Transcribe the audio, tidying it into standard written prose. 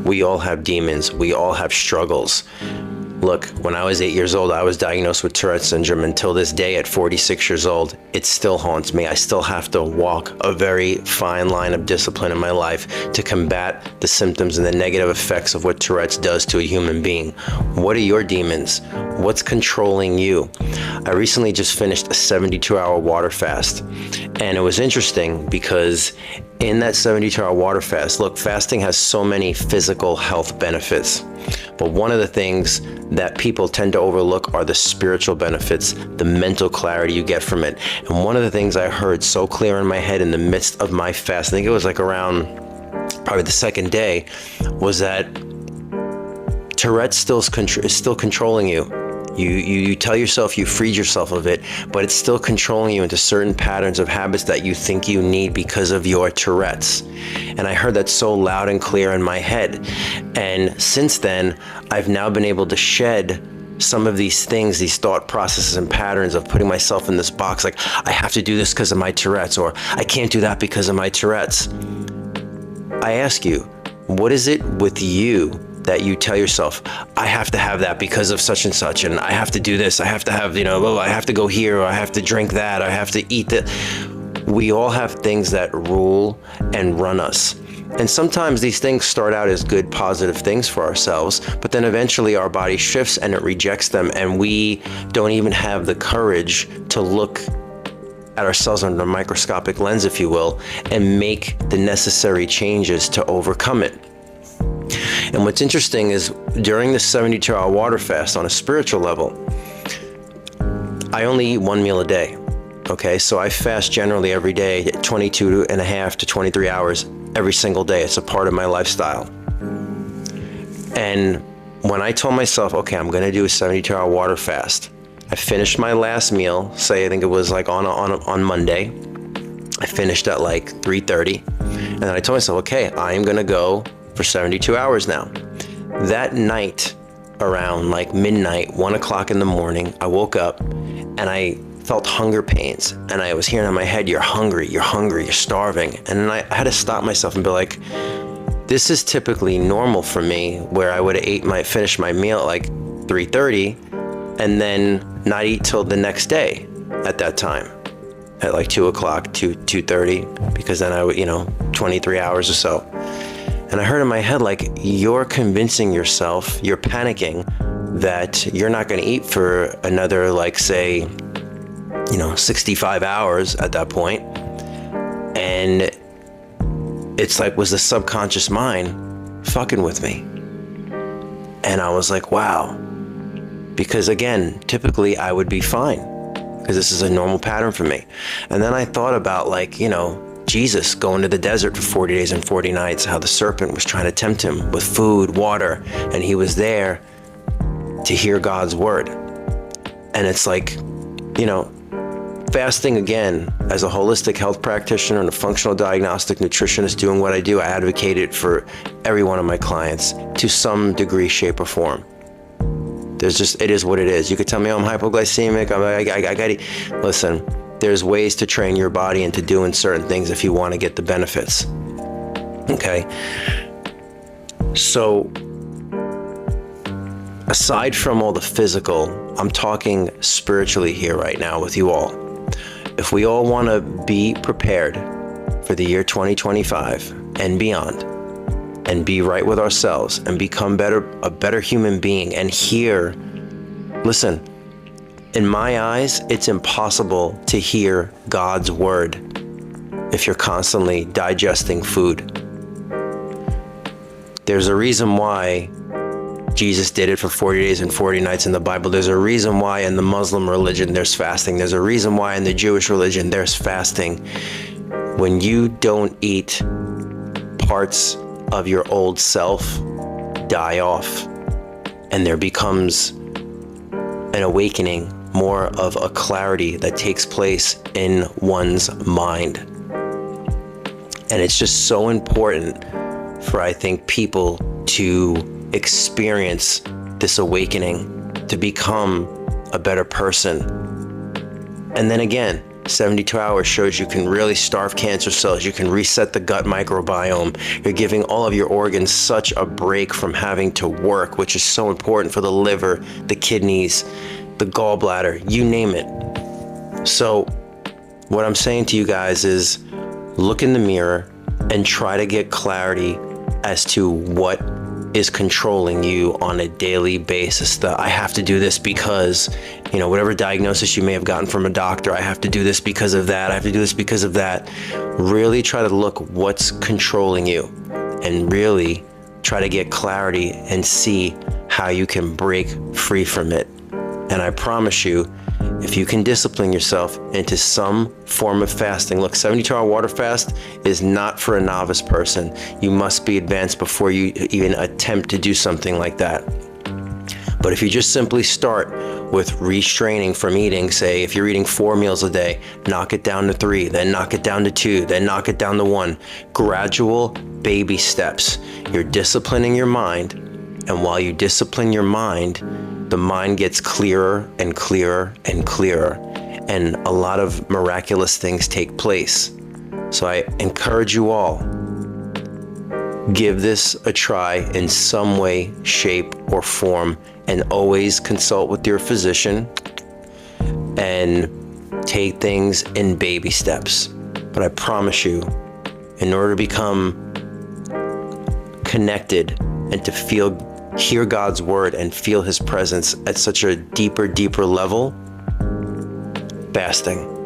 We all have demons. We all have struggles. Look, when I was 8 years old, I was diagnosed with Tourette syndrome. Until this day, at 46 years old, it still haunts me. I still have to walk a very fine line of discipline in my life to combat the symptoms and the negative effects of what Tourette's does to a human being. What are your demons? What's controlling you? I recently just finished a 72-hour water fast, and it was interesting because in that 72-hour water fast, look, fasting has so many physical health benefits, but one of the things that people tend to overlook are the spiritual benefits, the mental clarity you get from it. And one of the things I heard so clear in my head in the midst of my fast, I think it was like around probably the second day, was that Tourette's is still controlling you. You tell yourself you freed yourself of it, but it's still controlling you into certain patterns of habits that you think you need because of your Tourette's. And I heard that so loud and clear in my head. And since then, I've now been able to shed some of these things, these thought processes and patterns of putting myself in this box, like, I have to do this because of my Tourette's, or I can't do that because of my Tourette's. I ask you, what is it with you that you tell yourself, I have to have that because of such and such, and I have to do this, I have to have, I have to go here, or I have to drink that, I have to eat that. We all have things that rule and run us. And sometimes these things start out as good, positive things for ourselves, but then eventually our body shifts and it rejects them, and we don't even have the courage to look at ourselves under a microscopic lens, if you will, and make the necessary changes to overcome it. And what's interesting is during the 72-hour water fast on a spiritual level, I only eat one meal a day. Okay, so I fast generally every day, 22 and a half to 23 hours every single day. It's a part of my lifestyle. And when I told myself, okay, I'm going to do a 72-hour water fast, I finished my last meal, say I think it was like on Monday. I finished at like 3:30. And then I told myself, okay, I am going to go for 72 hours now. That night, around like midnight, 1 o'clock in the morning, I woke up and I felt hunger pains, and I was hearing in my head, you're hungry, you're starving. And then I had to stop myself and be like, this is typically normal for me, where I would have finished my meal at like 3:30 and then not eat till the next day at that time, at like 2 o'clock, 2:30, because then I would, 23 hours or so. And I heard in my head, like, you're convincing yourself, you're panicking that you're not going to eat for another, like, say, 65 hours at that point. And it's like, was the subconscious mind fucking with me? And I was like, wow. Because again, typically I would be fine, because this is a normal pattern for me. And then I thought about, like, Jesus going to the desert for 40 days and 40 nights, how the serpent was trying to tempt him with food, water, and he was there to hear God's word. And it's like, fasting, again, as a holistic health practitioner and a functional diagnostic nutritionist doing what I do, I advocate it for every one of my clients to some degree, shape, or form. It is what it is. You could tell me, I'm hypoglycemic, I gotta eat. Listen, there's ways to train your body into doing certain things if you want to get the benefits. Okay? So, aside from all the physical, I'm talking spiritually here right now with you all. If we all want to be prepared for the year 2025 and beyond, and be right with ourselves and become a better human being, and listen, in my eyes, it's impossible to hear God's word if you're constantly digesting food. There's a reason why Jesus did it for 40 days and 40 nights in the Bible. There's a reason why in the Muslim religion there's fasting. There's a reason why in the Jewish religion there's fasting. When you don't eat, parts of your old self die off, and there becomes an awakening, more of a clarity that takes place in one's mind. And it's just so important for, I think, people to experience this awakening, to become a better person. And then again, 72 hours shows you can really starve cancer cells. You can reset the gut microbiome. You're giving all of your organs such a break from having to work, which is so important for the liver, the kidneys, the gallbladder, you name it. So what I'm saying to you guys is look in the mirror and try to get clarity as to what is controlling you on a daily basis. I have to do this because, whatever diagnosis you may have gotten from a doctor, I have to do this because of that. I have to do this because of that. Really try to look what's controlling you and really try to get clarity and see how you can break free from it. And I promise you, if you can discipline yourself into some form of fasting, look, 72-hour water fast is not for a novice person. You must be advanced before you even attempt to do something like that. But if you just simply start with restraining from eating, say if you're eating 4 meals a day, knock it down to 3, then knock it down to 2, then knock it down to 1. Gradual baby steps. You're disciplining your mind, and while you discipline your mind, the mind gets clearer and clearer and clearer, and a lot of miraculous things take place. So I encourage you all, give this a try in some way, shape, or form, and always consult with your physician and take things in baby steps. But I promise you, in order to become connected and to hear God's word and feel his presence at such a deeper level, fasting.